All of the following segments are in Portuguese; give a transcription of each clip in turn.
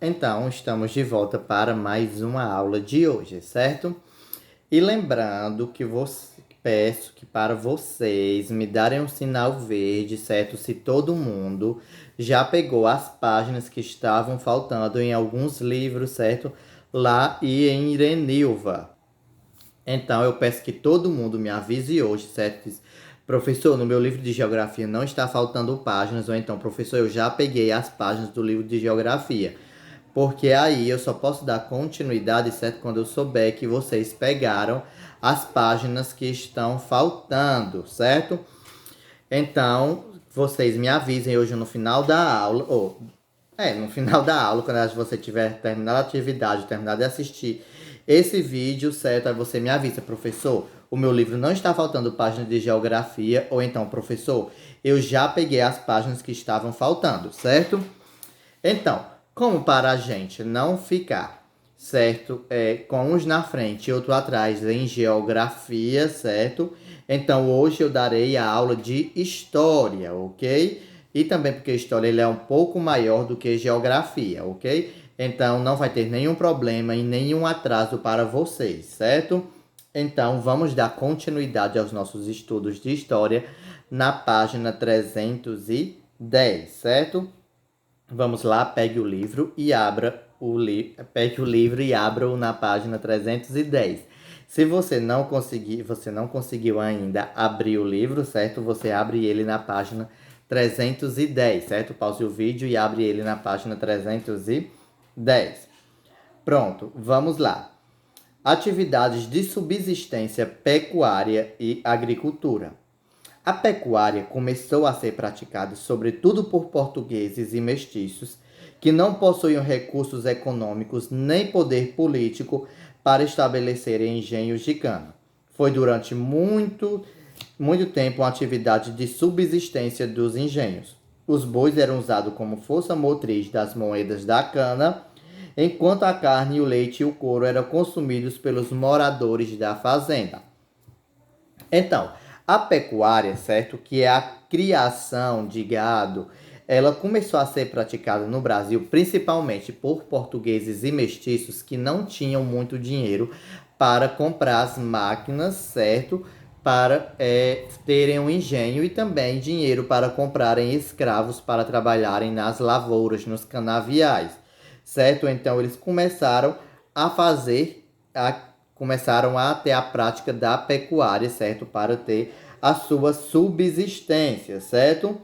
Então, estamos de volta para mais uma aula de hoje, certo? E lembrando que peço que para vocês me darem um sinal verde, certo? Se todo mundo já pegou as páginas que estavam faltando em alguns livros, certo? Lá e em Irenilva. Então, eu peço que todo mundo me avise hoje, certo? Professor, no meu livro de geografia não está faltando páginas, ou então, professor, eu já peguei as páginas do livro de geografia. Porque aí eu só posso dar continuidade, certo? Quando eu souber que vocês pegaram as páginas que estão faltando, certo? Então, vocês me avisem hoje no final da aula, no final da aula, quando você tiver terminado a atividade, terminado de assistir esse vídeo, certo? Aí você me avisa, professor, o meu livro não está faltando páginas de geografia, ou então, professor, eu já peguei as páginas que estavam faltando, certo? Então, como para a gente não ficar, certo? Com uns na frente e outro atrás em geografia, certo? Então, hoje eu darei a aula de história, ok? E também porque história ele é um pouco maior do que geografia, ok? Então, não vai ter nenhum problema e nenhum atraso para vocês, certo? Então, vamos dar continuidade aos nossos estudos de história na página 310, certo? Vamos lá, pegue o livro e abra pegue o livro e abra-o na página 310. Se você não conseguiu ainda abrir o livro, certo? Você abre ele na página 310, certo? Pause o vídeo e abre ele na página 310. Pronto, vamos lá. Atividades de subsistência, pecuária e agricultura. A pecuária começou a ser praticada sobretudo por portugueses e mestiços que não possuíam recursos econômicos nem poder político para estabelecerem engenhos de cana. Foi durante muito tempo uma atividade de subsistência dos engenhos. Os bois eram usados como força motriz das moedas da cana, enquanto a carne, o leite e o couro eram consumidos pelos moradores da fazenda. Então, a pecuária, certo? Que é a criação de gado, ela começou a ser praticada no Brasil principalmente por portugueses e mestiços que não tinham muito dinheiro para comprar as máquinas, certo? Para terem um engenho e também dinheiro para comprarem escravos para trabalharem nas lavouras, nos canaviais, certo? Então eles começaram a ter a prática da pecuária, certo? Para ter a sua subsistência, certo?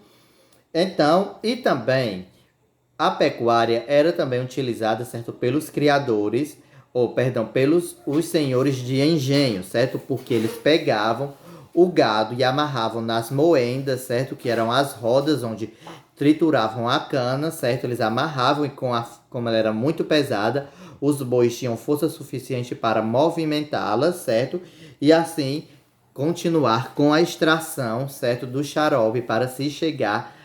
Então, e também a pecuária era também utilizada, certo, pelos criadores, pelos os senhores de engenho, certo? Porque eles pegavam o gado e amarravam nas moendas, certo? Que eram as rodas onde trituravam a cana, certo? Eles amarravam e como ela era muito pesada, os bois tinham força suficiente para movimentá-la, certo? E assim continuar com a extração, certo, do xarope para se chegar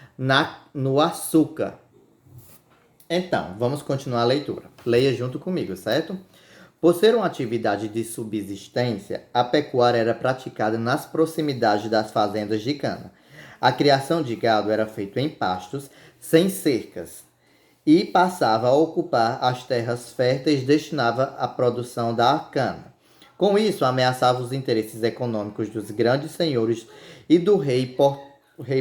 no açúcar. Então, vamos continuar a leitura. Leia junto comigo, certo? Por ser uma atividade de subsistência, a pecuária era praticada nas proximidades das fazendas de cana. A criação de gado era feita em pastos, sem cercas, e passava a ocupar as terras férteis destinadas à produção da cana. Com isso, ameaçava os interesses econômicos dos grandes senhores e do rei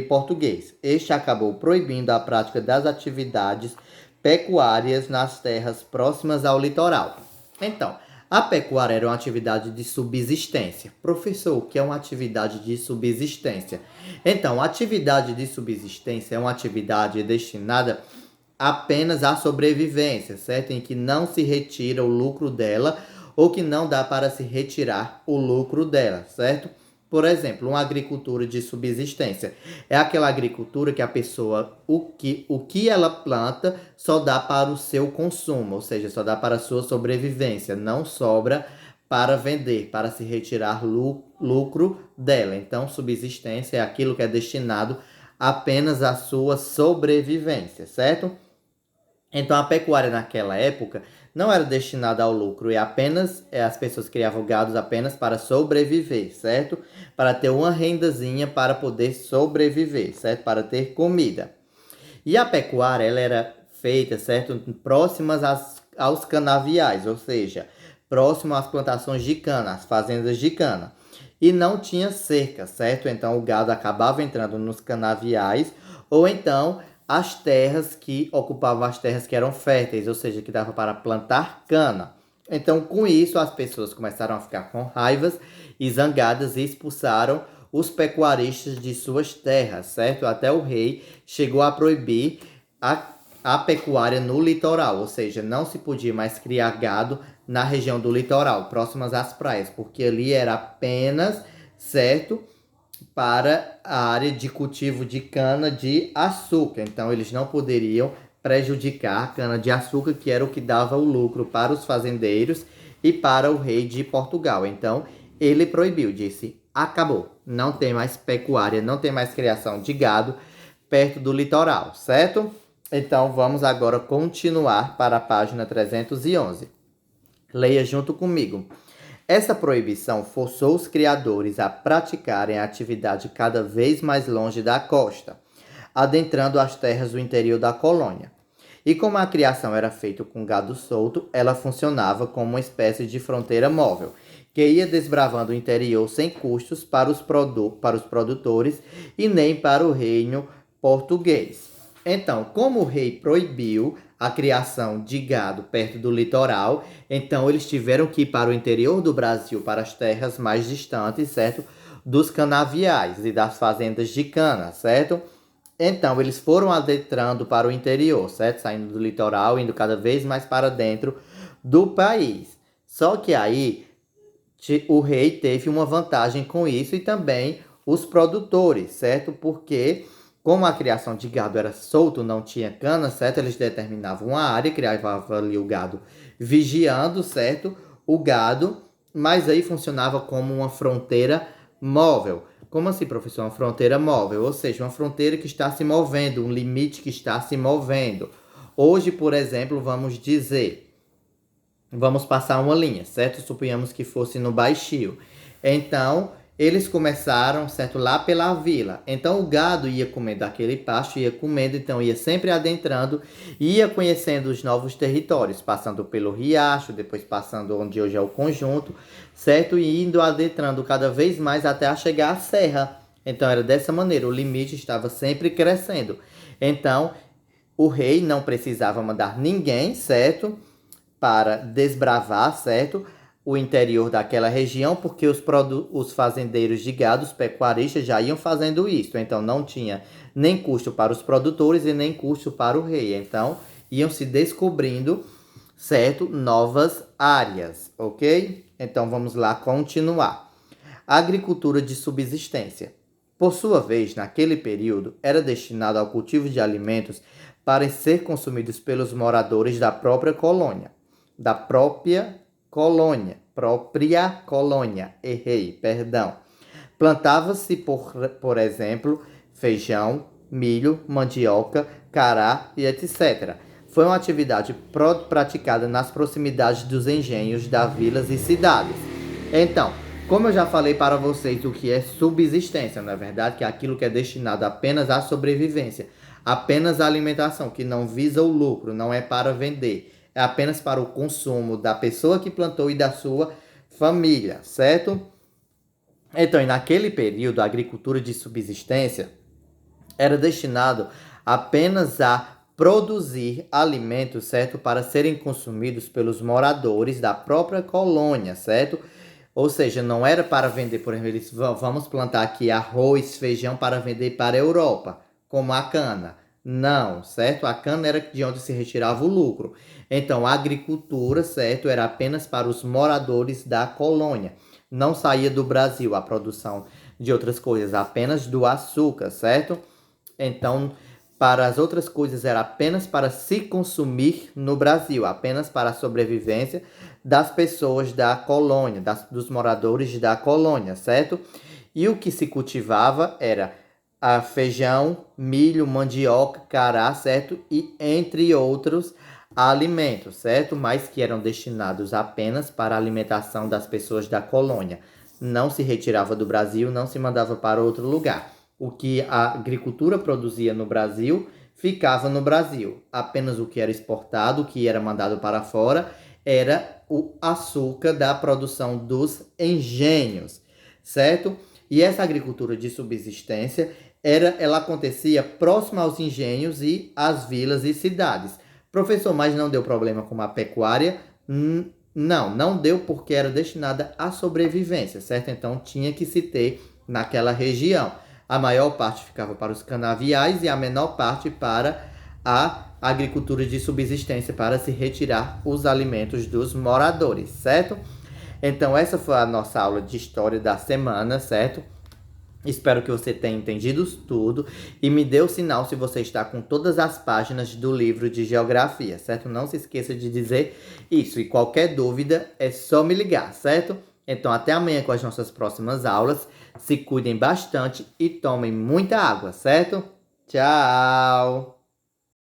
português. Este acabou proibindo a prática das atividades pecuárias nas terras próximas ao litoral. Então, a pecuária era uma atividade de subsistência. Professor, o que é uma atividade de subsistência? Então, a atividade de subsistência é uma atividade destinada apenas à sobrevivência, certo? Em que não se retira o lucro dela ou que não dá para se retirar o lucro dela, certo? Por exemplo, uma agricultura de subsistência é aquela agricultura que a pessoa, o que ela planta só dá para o seu consumo, ou seja, só dá para a sua sobrevivência, não sobra para vender, para se retirar lucro dela. Então, subsistência é aquilo que é destinado apenas à sua sobrevivência, certo? Então a pecuária naquela época não era destinada ao lucro e apenas as pessoas criavam gados apenas para sobreviver, certo? Para ter uma rendazinha para poder sobreviver, certo? Para ter comida. E a pecuária ela era feitas, certo? Próximas aos canaviais, ou seja, próximo às plantações de cana, às fazendas de cana. E não tinha cerca, certo? Então o gado acabava entrando nos canaviais, ou então as terras que ocupavam as terras que eram férteis, ou seja, que dava para plantar cana. Então, com isso, as pessoas começaram a ficar com raivas e zangadas e expulsaram os pecuaristas de suas terras, certo? Até o rei chegou a proibir a pecuária no litoral, ou seja, não se podia mais criar gado na região do litoral, próximas às praias, porque ali era apenas, certo, para a área de cultivo de cana de açúcar. Então eles não poderiam prejudicar a cana de açúcar, que era o que dava o lucro para os fazendeiros e para o rei de Portugal. Então ele proibiu, disse: acabou, não tem mais pecuária, não tem mais criação de gado perto do litoral, certo? Então vamos agora continuar para a página 311. Leia junto comigo. Essa proibição forçou os criadores a praticarem a atividade cada vez mais longe da costa, adentrando as terras do interior da colônia. E como a criação era feita com gado solto, ela funcionava como uma espécie de fronteira móvel, que ia desbravando o interior sem custos para os produtores e nem para o reino português. Então, como o rei proibiu a criação de gado perto do litoral, então eles tiveram que ir para o interior do Brasil, para as terras mais distantes, certo? Dos canaviais e das fazendas de cana, certo? Então, eles foram adentrando para o interior, certo? Saindo do litoral, indo cada vez mais para dentro do país. Só que aí o rei teve uma vantagem com isso e também os produtores, certo? Porque como a criação de gado era solto, não tinha cana, certo? Eles determinavam uma área, criavam ali o gado vigiando, certo? O gado, mas aí funcionava como uma fronteira móvel. Como assim, professor? Uma fronteira móvel, ou seja, uma fronteira que está se movendo, um limite que está se movendo. Hoje, por exemplo, vamos passar uma linha, certo? Suponhamos que fosse no Baixio. Então, eles começaram, certo, lá pela vila. Então, o gado ia comendo aquele pasto, ia comendo, então ia sempre adentrando, ia conhecendo os novos territórios, passando pelo riacho, depois passando onde hoje é o conjunto, certo? E indo adentrando cada vez mais até chegar à serra. Então, era dessa maneira, o limite estava sempre crescendo. Então, o rei não precisava mandar ninguém, certo? Para desbravar, certo? O interior daquela região, porque os fazendeiros de gado, os pecuaristas, já iam fazendo isso. Então, não tinha nem custo para os produtores e nem custo para o rei. Então, iam se descobrindo, certo? Novas áreas, ok? Então, vamos lá continuar. A agricultura de subsistência. Por sua vez, naquele período, era destinada ao cultivo de alimentos para ser consumidos pelos moradores da própria colônia. Plantava-se, por exemplo, feijão, milho, mandioca, cará e etc. Foi uma atividade praticada nas proximidades dos engenhos das vilas e cidades. Então, como eu já falei para vocês, o que é subsistência, não é verdade? Que é aquilo que é destinado apenas à sobrevivência, apenas à alimentação, que não visa o lucro, não é para vender, é apenas para o consumo da pessoa que plantou e da sua família, certo? Então, e naquele período, a agricultura de subsistência era destinado apenas a produzir alimentos, certo? Para serem consumidos pelos moradores da própria colônia, certo? Ou seja, não era para vender, por exemplo, eles vamos plantar aqui arroz, feijão para vender para a Europa, como a cana. Não, certo? A cana era de onde se retirava o lucro. Então, a agricultura, certo, era apenas para os moradores da colônia. Não saía do Brasil a produção de outras coisas, apenas do açúcar, certo? Então, para as outras coisas era apenas para se consumir no Brasil, apenas para a sobrevivência das pessoas da colônia, dos moradores da colônia, certo? E o que se cultivava era feijão, milho, mandioca, cará, certo? E entre outros alimentos, certo? Mas que eram destinados apenas para a alimentação das pessoas da colônia. Não se retirava do Brasil, não se mandava para outro lugar. O que a agricultura produzia no Brasil ficava no Brasil. Apenas o que era exportado, o que era mandado para fora, era o açúcar da produção dos engenhos, certo? E essa agricultura de subsistência, ela acontecia próximo aos engenhos e às vilas e cidades. Professor, mas não deu problema com a pecuária? Não deu porque era destinada à sobrevivência, certo? Então tinha que se ter naquela região. A maior parte ficava para os canaviais e a menor parte para a agricultura de subsistência, para se retirar os alimentos dos moradores, certo? Então essa foi a nossa aula de história da semana, certo? Espero que você tenha entendido tudo e me dê o sinal se você está com todas as páginas do livro de geografia, certo? Não se esqueça de dizer isso e qualquer dúvida é só me ligar, certo? Então até amanhã com as nossas próximas aulas. Se cuidem bastante e tomem muita água, certo? Tchau!